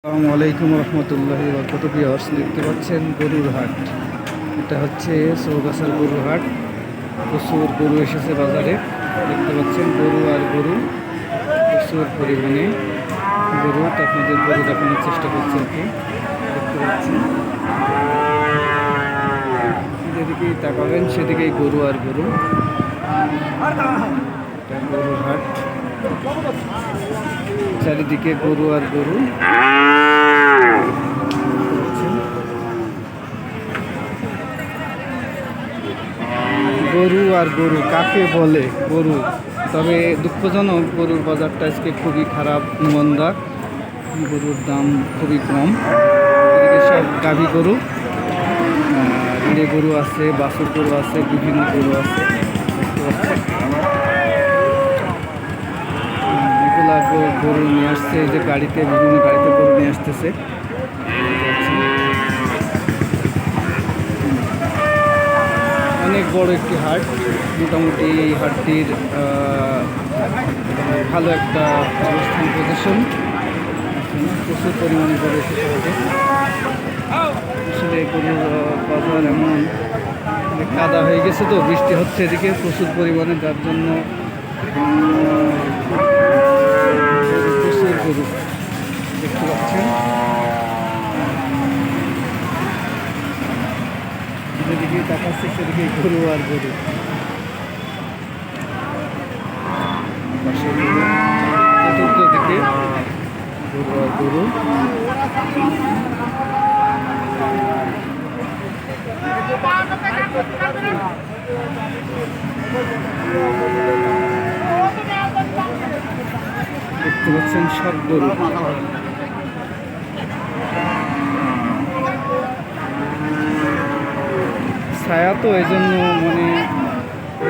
আসসালামু আলাইকুম রহমতুল্লাহি বরকত। ভিউয়ার্স, দেখতে পাচ্ছেন গরুর হাট। এটা হচ্ছে চৌগাছার গরুর হাট। প্রচুর গরু এসেছে বাজারে। দেখতে পাচ্ছেন গরু আর গরু, প্রচুর পরিমাণে গরু। তো আপনাদের গরু দেখানোর চেষ্টা করছি আর কি। দেখতে পাচ্ছেন যেদিকেই তাকাবেন সেদিকেই গরু আর গরু। এটা গরুর হাট, চারিদিকে গরু আর গরু। গরু আর গরু কাকে বলে গরু? তবে দুঃখজনক, গরুর বাজারটা আজকে খুবই খারাপ, মন্দা। গরুর দাম খুবই কম। এদিকে সব গাভী গরু, রেড়ে গরু আছে, বাছুর গরু আছে, বিভিন্ন গরু আছে। দেখতে পাচ্ছেন এগুলা গরু নিয়ে আসছে, এই যে গাড়িতে, বিভিন্ন গাড়িতে গরু নিয়ে আসতেছে। অনেক বড় একটি হাট। মোটামুটি এই হাটটির ভালো একটা অবস্থান পজিশন। প্রচুর পরিমাণে গরু এসেছে হাটে। আসলে গরুর বাজার এমন কাদা হয়ে গেছে, তো বৃষ্টি হচ্ছে এদিকে প্রচুর পরিমাণে, যার জন্য প্রচুর গরু দেখতে পাচ্ছেন। যেদিকে তাকাচ্ছে সেদিকে গরু আর গরু। চতুর্থ দিকে গরু আর গরু। দেখতে পাচ্ছেন সব গরু। ছায়া তো এই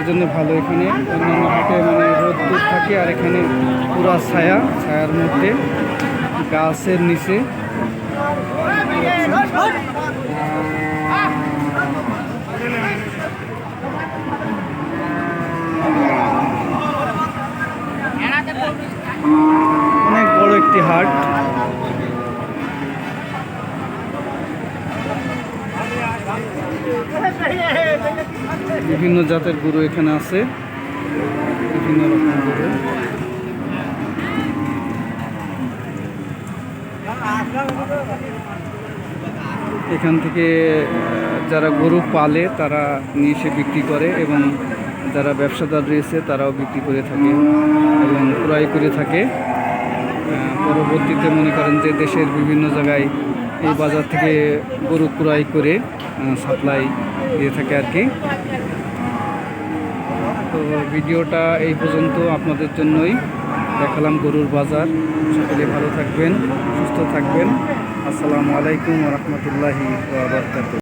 জন্য ভালো। এখানে অন্যান্য হাটে রোদ্দুর থাকে, আর এখানে পুরা ছায়ার মধ্যে গাছের নিচে। অনেক বড় একটি হাট। বিভিন্ন জাতের গরু এখানে আছে, বিভিন্ন রকম গরু। এখান থেকে যারা গরু পালে তারা নিয়ে এসে বিক্রি করে, এবং যারা ব্যবসাদার রয়েছে তারাও বিক্রি করে থাকে এবং ক্রয় করে থাকে। পরবর্তীতে মনে করেন যে দেশের বিভিন্ন জায়গায় এই বাজার থেকে গরু ক্রয় করে সাপ্লাই দিয়ে থাকে আর কি। তো ভিডিওটা এই পর্যন্ত আপনাদের জন্যই দেখালাম গরুর বাজার। সকলে ভালো থাকবেন, সুস্থ থাকবেন। আসসালামু আলাইকুম ওয়া রাহমাতুল্লাহি ওয়া বারাকাতুহু।